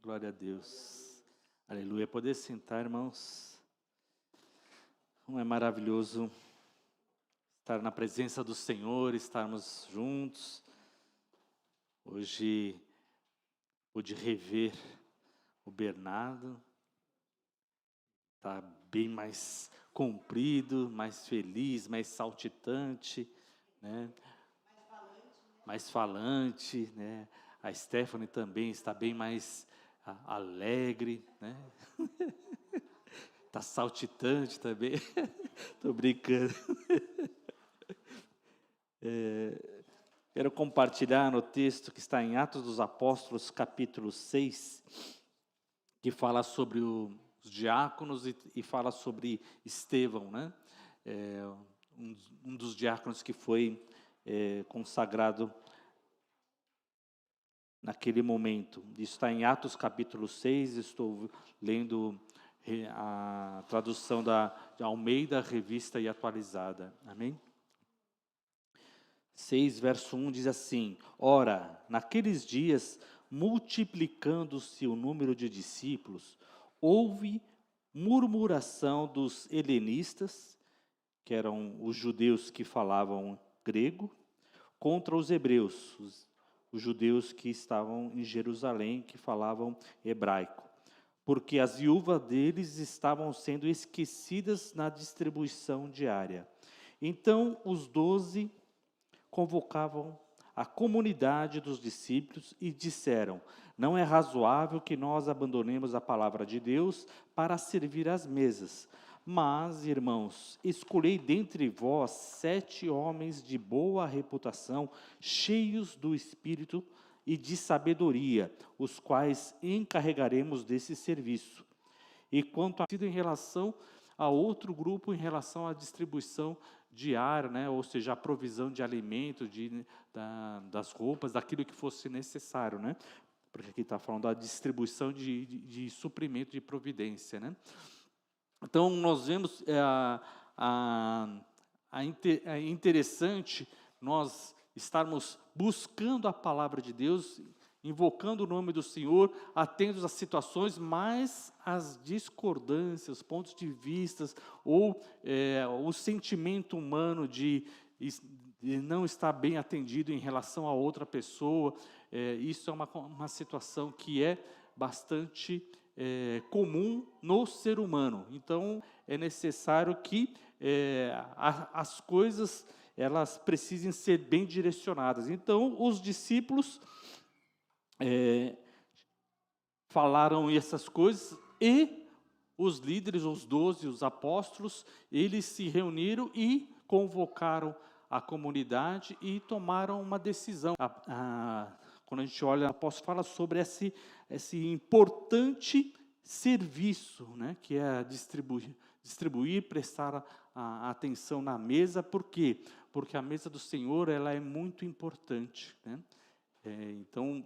Glória a Deus. Aleluia. Poder sentar, irmãos. Como é maravilhoso estar na presença do Senhor, estarmos juntos. Hoje pude rever o Bernardo. Está bem mais comprido, mais feliz, mais saltitante, né? Mais falante, né? A Stephanie também está bem mais alegre, né? Está saltitante também. Estou brincando. Quero compartilhar no texto que está em Atos dos Apóstolos, capítulo 6, que fala sobre os diáconos e fala sobre Estevão, né? Um dos diáconos que foi consagrado naquele momento. Isso está em Atos capítulo 6, estou lendo a tradução de Almeida, Revista e Atualizada. Amém? 6, verso 1 diz assim: Ora, naqueles dias, multiplicando-se o número de discípulos, houve murmuração dos helenistas, que eram os judeus que falavam grego, contra os hebreus, os judeus que estavam em Jerusalém, que falavam hebraico, porque as viúvas deles estavam sendo esquecidas na distribuição diária. Então os 12 convocavam a comunidade dos discípulos e disseram: não é razoável que nós abandonemos a palavra de Deus para servir às mesas. Mas, irmãos, escolhei dentre vós 7 homens de boa reputação, cheios do Espírito e de sabedoria, os quais encarregaremos desse serviço. E quanto a sido em relação a outro grupo, em relação à distribuição diária, né? Ou seja, a provisão de alimento, das roupas, daquilo que fosse necessário, né? Porque aqui está falando da distribuição de suprimento, de providência, né? Então, nós vemos, é interessante nós estarmos buscando a palavra de Deus, invocando o nome do Senhor, atentos às situações, mas as discordâncias, pontos de vista, ou o sentimento humano de não estar bem atendido em relação a outra pessoa, isso é uma situação que é bastante comum no ser humano. Então, é necessário que as coisas elas precisem ser bem direcionadas. Então, os discípulos falaram essas coisas e os líderes, os 12, os apóstolos, eles se reuniram e convocaram a comunidade e tomaram uma decisão. Quando a gente olha, o apóstolo fala sobre esse importante serviço, né, que é distribuir, prestar a atenção na mesa. Por quê? Porque a mesa do Senhor ela é muito importante, né? Então,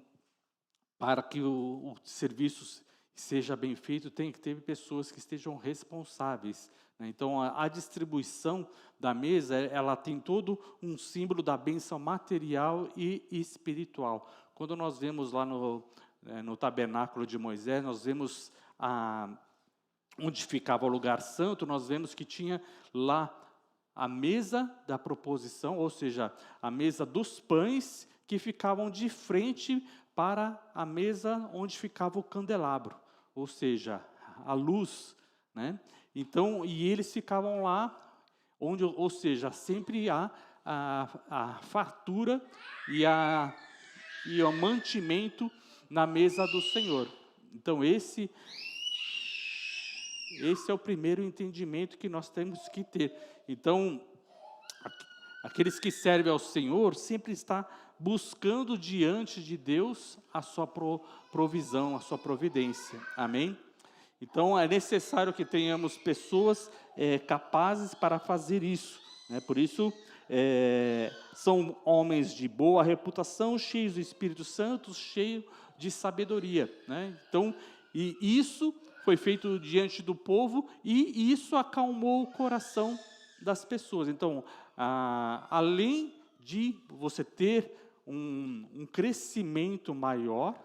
para que o serviço seja bem feito, tem que ter pessoas que estejam responsáveis, né? Então, a distribuição da mesa, ela tem todo um símbolo da bênção material e espiritual. Quando nós vemos lá no tabernáculo de Moisés, nós vemos onde ficava o lugar santo, nós vemos que tinha lá a mesa da proposição, ou seja, a mesa dos pães, que ficavam de frente para a mesa onde ficava o candelabro, ou seja, a luz, né? Então, e eles ficavam lá, ou seja, sempre há a fartura e o mantimento na mesa do Senhor. Então, esse é o primeiro entendimento que nós temos que ter. Então, aqueles que servem ao Senhor sempre está buscando diante de Deus a sua provisão, a sua providência. Amém? Então, é necessário que tenhamos pessoas capazes para fazer isso, né? Por isso, são homens de boa reputação, cheios do Espírito Santo, cheios de sabedoria, né? Então, e isso foi feito diante do povo e isso acalmou o coração das pessoas. Então, além de você ter um crescimento maior,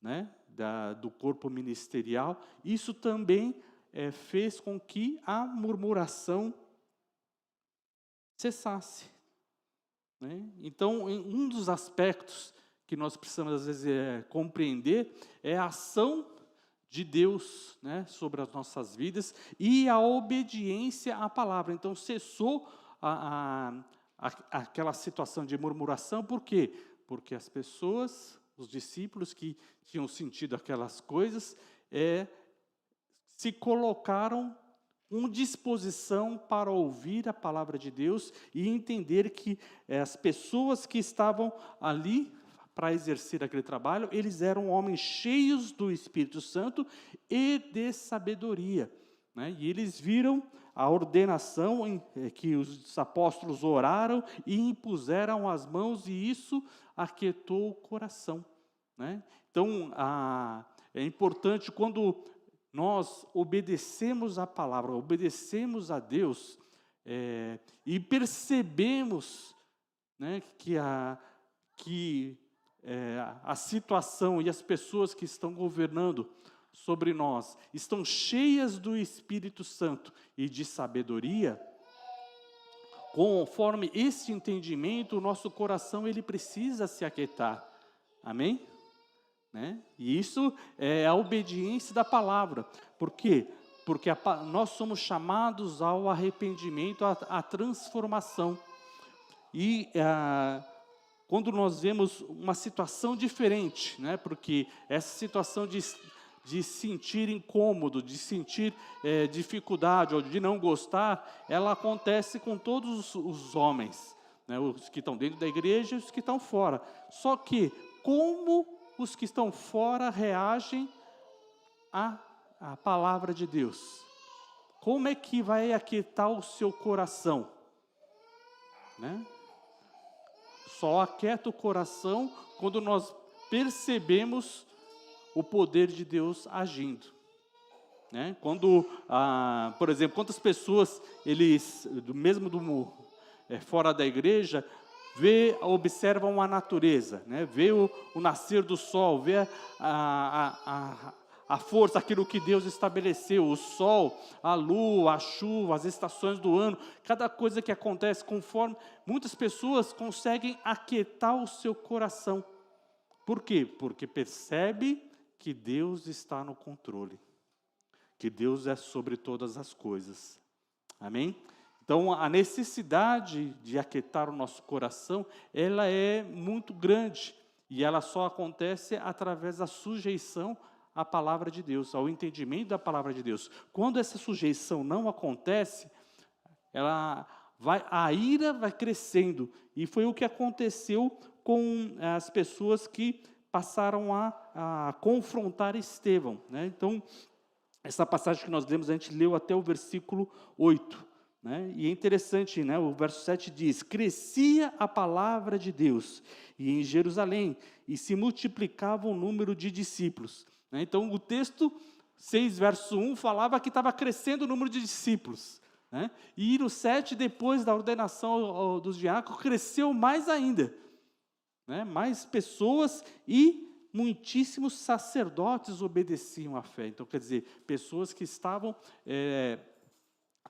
né, do corpo ministerial, isso também fez com que a murmuração cessasse, né? Então, um dos aspectos que nós precisamos, às vezes, compreender é a ação de Deus, né, sobre as nossas vidas e a obediência à palavra. Então, cessou aquela situação de murmuração, por quê? Porque as pessoas, os discípulos que tinham sentido aquelas coisas, se colocaram com disposição para ouvir a palavra de Deus e entender que as pessoas que estavam ali para exercer aquele trabalho, eles eram homens cheios do Espírito Santo e de sabedoria, né? E eles viram a ordenação que os apóstolos oraram e impuseram as mãos, e isso aquietou o coração, né? Então, é importante quando nós obedecemos a palavra, obedecemos a Deus, e percebemos, né, que a situação e as pessoas que estão governando sobre nós estão cheias do Espírito Santo e de sabedoria, conforme esse entendimento, o nosso coração ele precisa se aquietar. Amém? Né? E isso é a obediência da palavra. Por quê? Porque nós somos chamados ao arrependimento, à transformação. E quando nós vemos uma situação diferente, né? Porque essa situação de sentir incômodo, de sentir dificuldade ou de não gostar, ela acontece com todos os homens, né? Os que estão dentro da igreja e os que estão fora. Só que, como os que estão fora reagem à palavra de Deus? Como é que vai aquietar o seu coração, né? Só aquieta o coração quando nós percebemos o poder de Deus agindo, né? Quando, por exemplo, quantas pessoas, fora da igreja, observam a natureza, né? Vê o nascer do sol, vê a força, aquilo que Deus estabeleceu, o sol, a lua, a chuva, as estações do ano, cada coisa que acontece conforme, muitas pessoas conseguem aquietar o seu coração. Por quê? Porque percebe que Deus está no controle, que Deus é sobre todas as coisas. Amém? Então, a necessidade de aquietar o nosso coração, ela é muito grande, e ela só acontece através da sujeição à palavra de Deus, ao entendimento da palavra de Deus. Quando essa sujeição não acontece, a ira vai crescendo, e foi o que aconteceu com as pessoas que passaram a confrontar Estevão, né? Então, essa passagem que nós lemos, a gente leu até o versículo 8. Né? E é interessante, né? O verso 7 diz: crescia a palavra de Deus em Jerusalém, e se multiplicava o número de discípulos. Né? Então, o texto 6, verso 1, falava que estava crescendo o número de discípulos. Né? E no 7, depois da ordenação dos diáconos, cresceu mais ainda. Né? Mais pessoas e muitíssimos sacerdotes obedeciam à fé. Então, quer dizer, pessoas que estavam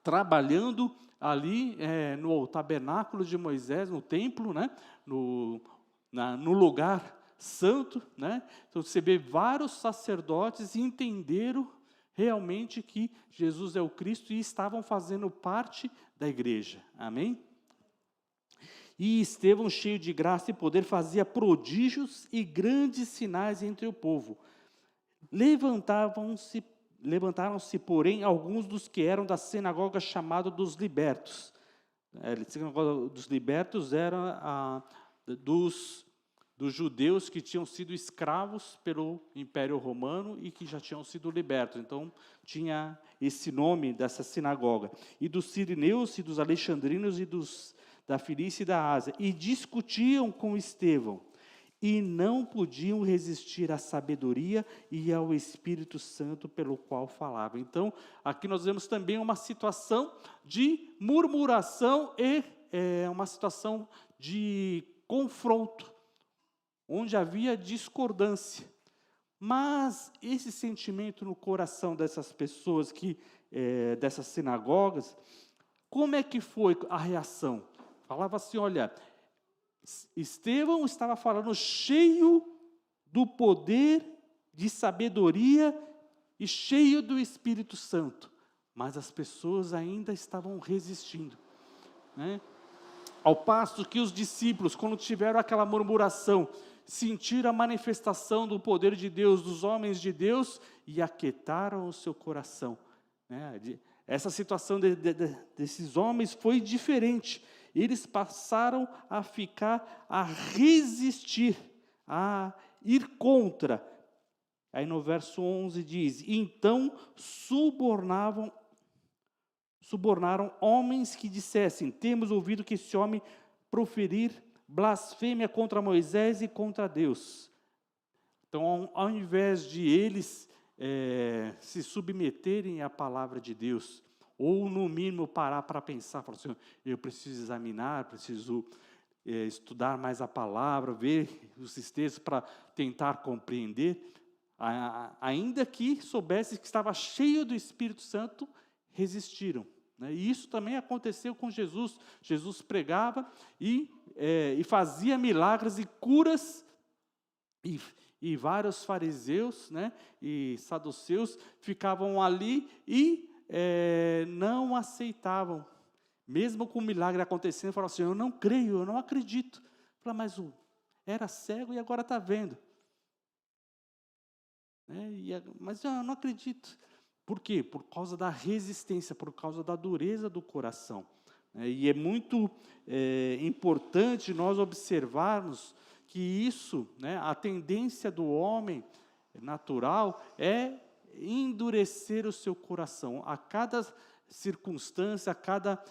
trabalhando ali no tabernáculo de Moisés, no templo, né? no lugar santo, né? Então você vê vários sacerdotes entenderam realmente que Jesus é o Cristo e estavam fazendo parte da igreja. Amém? E Estevão, cheio de graça e poder, fazia prodígios e grandes sinais entre o povo. Levantaram-se, porém, alguns dos que eram da sinagoga chamada dos libertos. A sinagoga dos libertos era dos judeus que tinham sido escravos pelo Império Romano e que já tinham sido libertos. Então, tinha esse nome dessa sinagoga. E dos sirineus e dos alexandrinos e da Filícia e da Ásia. E discutiam com Estevão. E não podiam resistir à sabedoria e ao Espírito Santo pelo qual falavam. Então, aqui nós vemos também uma situação de murmuração e uma situação de confronto, onde havia discordância. Mas esse sentimento no coração dessas pessoas, dessas sinagogas, como é que foi a reação? Falava assim, olha, Estevão estava falando cheio do poder, de sabedoria e cheio do Espírito Santo, mas as pessoas ainda estavam resistindo, né? Ao passo que os discípulos, quando tiveram aquela murmuração, sentiram a manifestação do poder de Deus, dos homens de Deus, e aquietaram o seu coração, né? Essa situação desses homens foi diferente. Eles passaram a resistir, a ir contra. Aí no verso 11 diz, então subornaram homens que dissessem, temos ouvido que esse homem proferir blasfêmia contra Moisés e contra Deus. Então, ao invés de eles se submeterem à palavra de Deus, ou no mínimo parar para pensar, falar assim, eu preciso examinar, preciso estudar mais a palavra, ver os textos para tentar compreender, ainda que soubesse que estava cheio do Espírito Santo, resistiram, né? E isso também aconteceu com Jesus. Jesus pregava e fazia milagres e curas, e vários fariseus, né, e saduceus ficavam ali e não aceitavam, mesmo com o milagre acontecendo, falavam assim, eu não creio, eu não acredito. Fala, mas era cego e agora está vendo. Mas eu não acredito. Por quê? Por causa da resistência, por causa da dureza do coração. E é muito importante nós observarmos que isso, né, a tendência do homem natural é endurecer o seu coração. A cada circunstância, a cada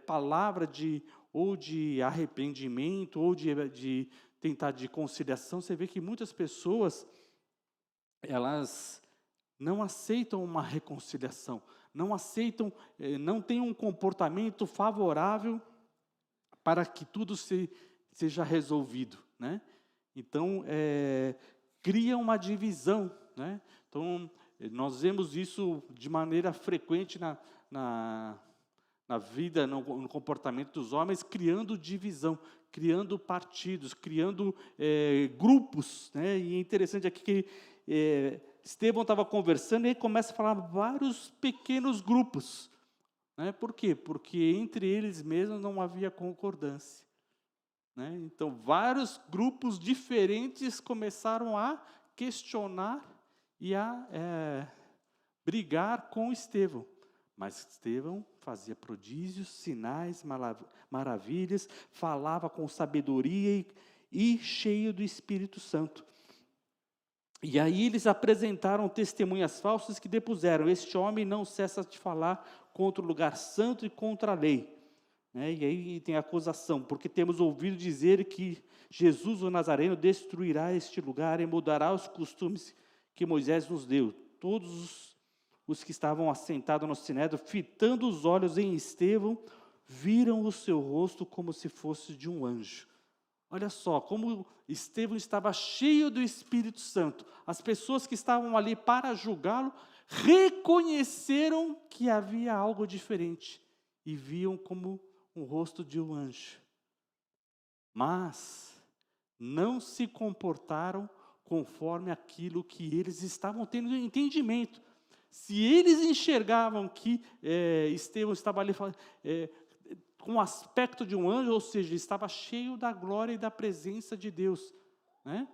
palavra ou de arrependimento, ou de tentar de conciliação, você vê que muitas pessoas, elas não aceitam uma reconciliação, não aceitam, não têm um comportamento favorável para que tudo seja resolvido, né? Então, cria uma divisão, né? Então, nós vemos isso de maneira frequente na vida, no comportamento dos homens, criando divisão, criando partidos, criando grupos, né? E é interessante aqui que Estevão estava conversando e ele começa a falar vários pequenos grupos, né? Por quê? Porque entre eles mesmos não havia concordância, né? Então, vários grupos diferentes começaram a questionar e a brigar com Estevão. Mas Estevão fazia prodígios, sinais, maravilhas, falava com sabedoria e cheio do Espírito Santo. E aí eles apresentaram testemunhas falsas que depuseram, este homem não cessa de falar contra o lugar santo e contra a lei. E aí tem a acusação, porque temos ouvido dizer que Jesus o Nazareno destruirá este lugar e mudará os costumes que Moisés nos deu. Todos os que estavam assentados no sinédrio, fitando os olhos em Estevão, viram o seu rosto como se fosse de um anjo. Olha só, como Estevão estava cheio do Espírito Santo. As pessoas que estavam ali para julgá-lo, reconheceram que havia algo diferente, e viam como um rosto de um anjo. Mas não se comportaram conforme aquilo que eles estavam tendo entendimento. Se eles enxergavam que Estevão estava ali com o aspecto de um anjo, ou seja, estava cheio da glória e da presença de Deus, né?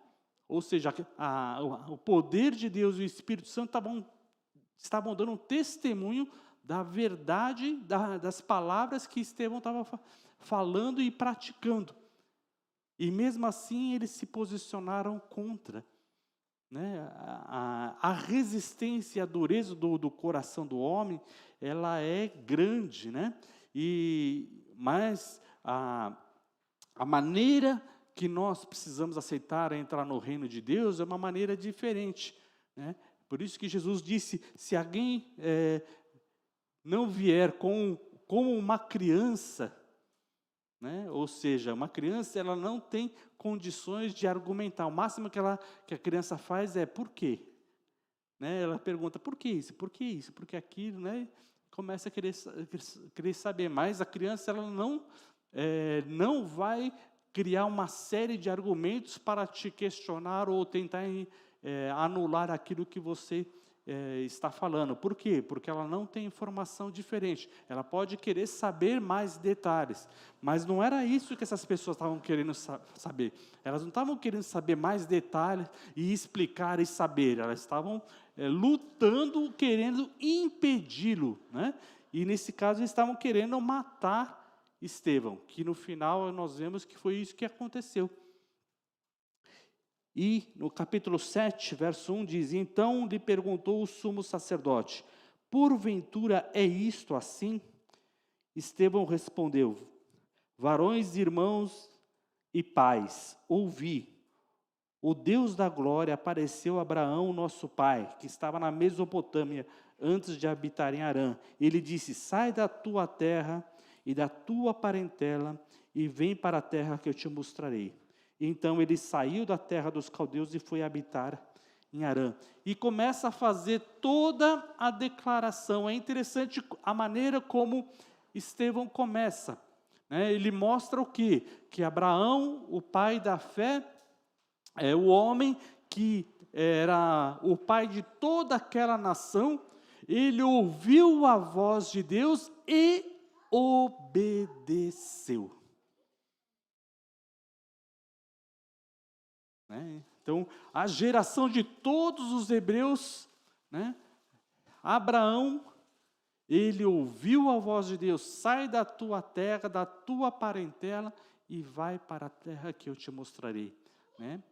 Ou seja, o poder de Deus e o Espírito Santo estavam dando um testemunho da verdade, das palavras que Estevão estava falando e praticando. E mesmo assim eles se posicionaram contra, né? A resistência e a dureza do coração do homem, ela é grande, né? Mas a maneira que nós precisamos aceitar entrar no reino de Deus é uma maneira diferente, né? Por isso que Jesus disse, se alguém não vier como uma criança, né? Ou seja, uma criança ela não tem condições de argumentar. O máximo que a criança faz é por quê? Né? Ela pergunta por que isso, por que isso, por que aquilo, né? Começa a querer saber. Mas a criança ela não vai criar uma série de argumentos para te questionar ou tentar anular aquilo que você está falando. Por quê? Porque ela não tem informação diferente. Ela pode querer saber mais detalhes, mas não era isso que essas pessoas estavam querendo saber. Elas não estavam querendo saber mais detalhes e explicar e saber. Elas estavam lutando, querendo impedi-lo, né? E nesse caso eles estavam querendo matar Estevão, que no final nós vemos que foi isso que aconteceu. E no capítulo 7, verso 1 diz: então lhe perguntou o sumo sacerdote: porventura é isto assim? Estevão respondeu: varões, irmãos e pais, ouvi. O Deus da glória apareceu a Abraão, nosso pai, que estava na Mesopotâmia, antes de habitar em Harã. Ele disse: sai da tua terra e da tua parentela, e vem para a terra que eu te mostrarei. Então ele saiu da terra dos caldeus e foi habitar em Harã. E começa a fazer toda a declaração. É interessante a maneira como Estevão começa, né? Ele mostra o quê? Que Abraão, o pai da fé, é o homem que era o pai de toda aquela nação. Ele ouviu a voz de Deus e obedeceu. Né? Então, a geração de todos os hebreus, né? Abraão, ele ouviu a voz de Deus: sai da tua terra, da tua parentela e vai para a terra que eu te mostrarei. Né?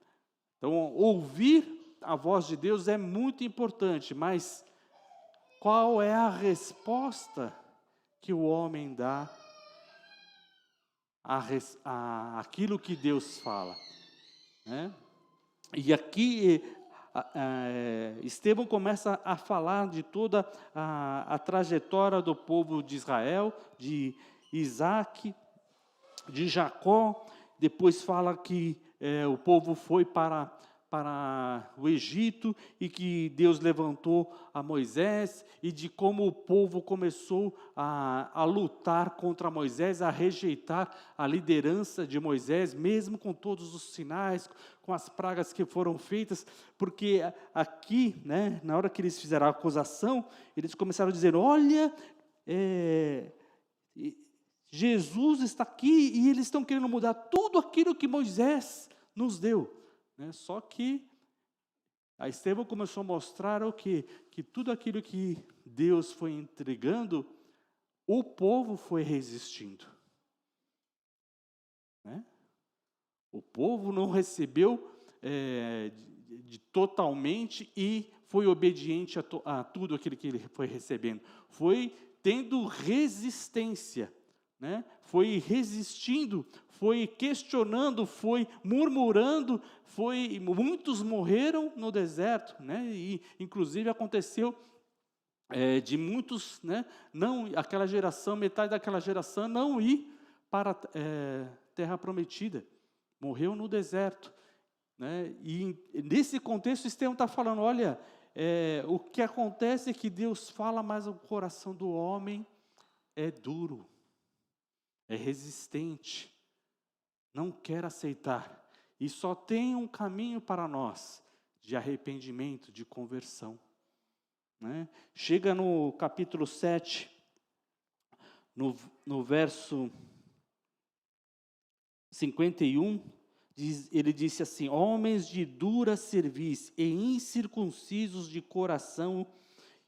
Então, ouvir a voz de Deus é muito importante, mas qual é a resposta que o homem dá àquilo que Deus fala? Né? E aqui Estevão começa a falar de toda a trajetória do povo de Israel, de Isaac, de Jacó. Depois fala que o povo foi para o Egito e que Deus levantou a Moisés, e de como o povo começou a lutar contra Moisés, a rejeitar a liderança de Moisés, mesmo com todos os sinais, com as pragas que foram feitas, porque aqui, né, na hora que eles fizeram a acusação, eles começaram a dizer: olha, Jesus está aqui e eles estão querendo mudar tudo aquilo que Moisés nos deu. Né? Só que a Estevão começou a mostrar o quê? Que tudo aquilo que Deus foi entregando, o povo foi resistindo. Né? O povo não recebeu totalmente e foi obediente a tudo aquilo que ele foi recebendo. Foi tendo resistência. Né? Foi resistindo, foi questionando, foi murmurando, muitos morreram no deserto, né? E inclusive aconteceu de muitos, né, aquela geração, metade daquela geração não ir para a terra prometida, morreu no deserto. Né? E nesse contexto Estevão está falando: olha, o que acontece é que Deus fala, mas o coração do homem é duro. É resistente, não quer aceitar, e só tem um caminho para nós, de arrependimento, de conversão. Né? Chega no capítulo 7, no verso 51, ele disse assim: homens de dura cerviz e incircuncisos de coração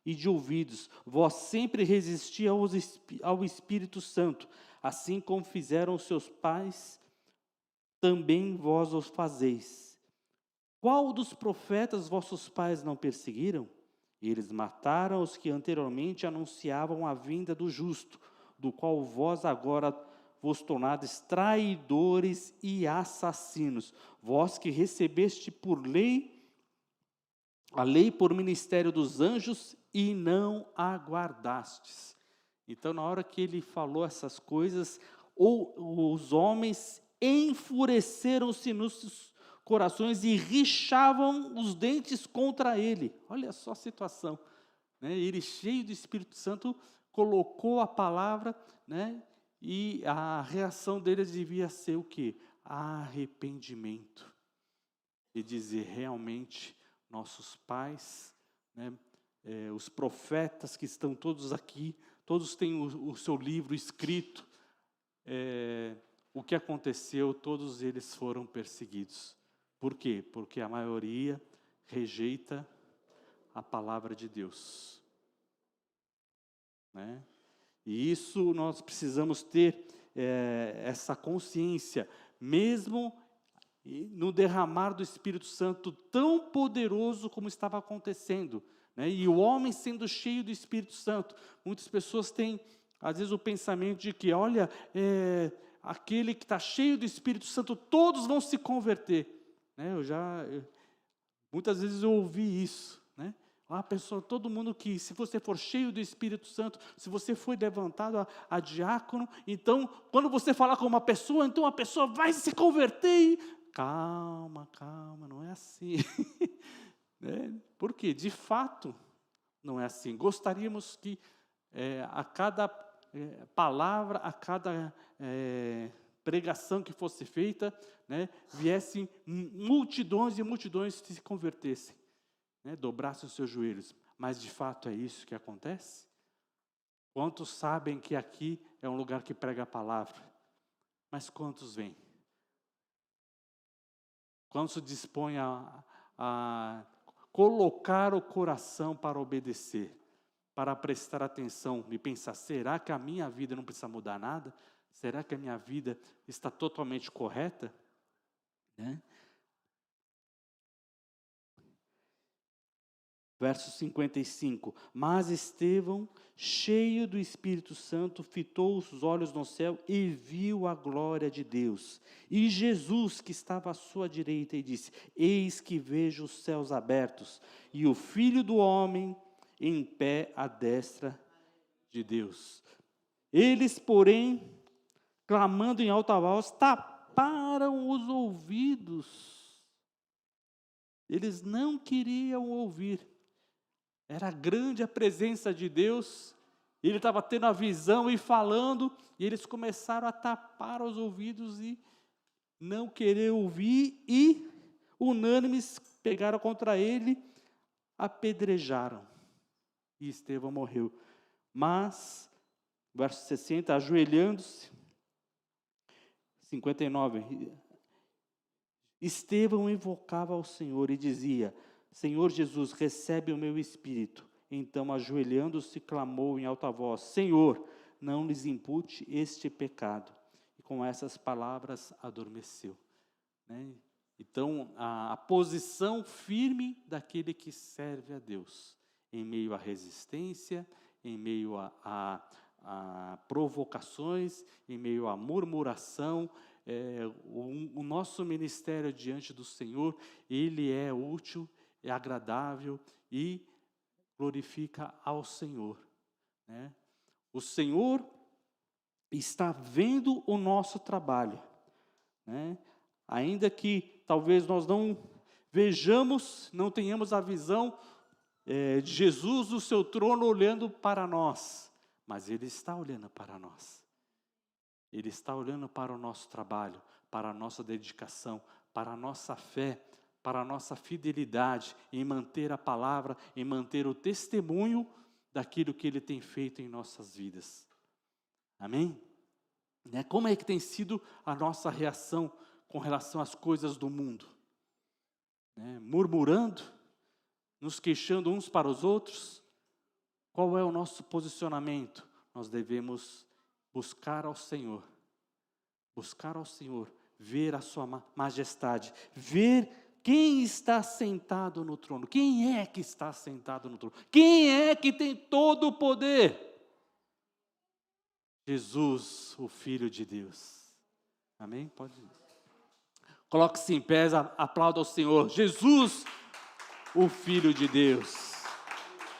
e de ouvidos, vós sempre resisti ao Espírito Santo, assim como fizeram seus pais, também vós os fazeis. Qual dos profetas vossos pais não perseguiram? Eles mataram os que anteriormente anunciavam a vinda do justo, do qual vós agora vos tornades traidores e assassinos. Vós que recebeste a lei por ministério dos anjos e não aguardastes. Então, na hora que ele falou essas coisas, os homens enfureceram-se nos corações e rixavam os dentes contra ele. Olha só a situação, né? Ele, cheio do Espírito Santo, colocou a palavra, né? E a reação deles devia ser o quê? Arrependimento. E dizer, realmente, nossos pais, né? Os profetas que estão todos aqui, todos têm o seu livro escrito. O que aconteceu, todos eles foram perseguidos. Por quê? Porque a maioria rejeita a palavra de Deus, né? E isso nós precisamos ter essa consciência, mesmo no derramar do Espírito Santo tão poderoso como estava acontecendo, né? E o homem sendo cheio do Espírito Santo. Muitas pessoas têm, às vezes, o pensamento de que, olha, aquele que está cheio do Espírito Santo, todos vão se converter, né? Muitas vezes eu ouvi isso, né? Pessoa, todo mundo que, se você for cheio do Espírito Santo, se você foi levantado a diácono, então, quando você falar com uma pessoa, então a pessoa vai se converter. Calma, não é assim. Né? Por quê? De fato, não é assim. Gostaríamos que a cada palavra, a cada pregação que fosse feita, né, viessem multidões e multidões que se convertessem, né, dobrassem os seus joelhos. Mas, de fato, é isso que acontece? Quantos sabem que aqui é um lugar que prega a palavra? Mas quantos vêm? Quantos se dispõem a colocar o coração para obedecer, para prestar atenção e pensar, será que a minha vida não precisa mudar nada? Será que a minha vida está totalmente correta? Né? Verso 55, mas Estevão, cheio do Espírito Santo, fitou os olhos no céu e viu a glória de Deus. E Jesus, que estava à sua direita, e disse, eis que vejo os céus abertos, e o Filho do Homem em pé à destra de Deus. Eles, porém, clamando em alta voz, taparam os ouvidos. Eles não queriam ouvir. Era grande a presença de Deus, ele estava tendo a visão e falando, e eles começaram a tapar os ouvidos e não querer ouvir, e unânimes pegaram contra ele, apedrejaram, e Estevão morreu. Mas, verso 60, ajoelhando-se, 59, Estevão invocava ao Senhor e dizia, Senhor Jesus, recebe o meu espírito. Então, ajoelhando-se, clamou em alta voz, Senhor, não lhes impute este pecado. E com essas palavras, adormeceu. Né? Então, a posição firme daquele que serve a Deus, em meio à resistência, em meio a provocações, em meio à murmuração, o nosso ministério diante do Senhor, ele é útil, é agradável e glorifica ao Senhor, né? O Senhor está vendo o nosso trabalho, né? Ainda que talvez nós não vejamos, não tenhamos a visão de Jesus no seu trono olhando para nós, mas Ele está olhando para nós. Ele está olhando para o nosso trabalho, para a nossa dedicação, para a nossa fé, para a nossa fidelidade em manter a palavra, em manter o testemunho daquilo que Ele tem feito em nossas vidas. Amém? Como é que tem sido a nossa reação com relação às coisas do mundo? Murmurando, nos queixando uns para os outros? Qual é o nosso posicionamento? Nós devemos buscar ao Senhor, ver a sua majestade, ver quem está sentado no trono. Quem é que está sentado no trono? Quem é que tem todo o poder? Jesus, o Filho de Deus. Amém? Pode ir. Coloque-se em pé, aplauda ao Senhor. Jesus, o Filho de Deus.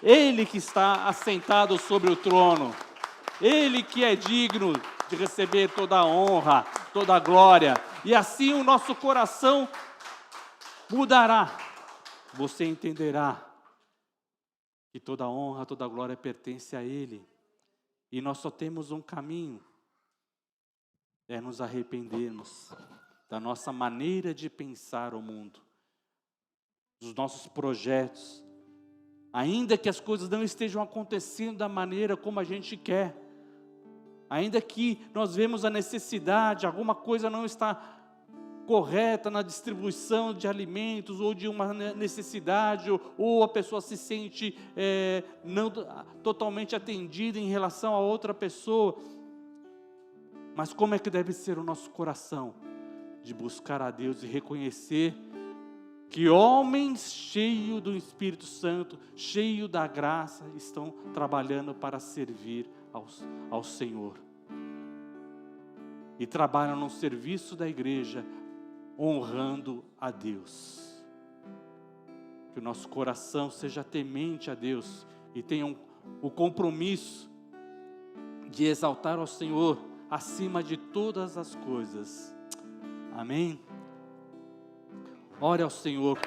Ele que está assentado sobre o trono. Ele que é digno de receber toda a honra, toda a glória. E assim o nosso coração mudará. Você entenderá que toda a honra, toda a glória pertence a Ele. E nós só temos um caminho, é nos arrependermos da nossa maneira de pensar o mundo, dos nossos projetos. Ainda que as coisas não estejam acontecendo da maneira como a gente quer, ainda que nós vemos a necessidade, alguma coisa não está correta na distribuição de alimentos, ou de uma necessidade, ou a pessoa se sente não totalmente atendida em relação a outra pessoa. Mas como é que deve ser o nosso coração? De buscar a Deus e reconhecer que homens cheios do Espírito Santo, cheios da graça, estão trabalhando para servir ao Senhor. E trabalham no serviço da igreja, honrando a Deus. Que o nosso coração seja temente a Deus e tenha o compromisso de exaltar ao Senhor acima de todas as coisas. Amém? Ore ao Senhor.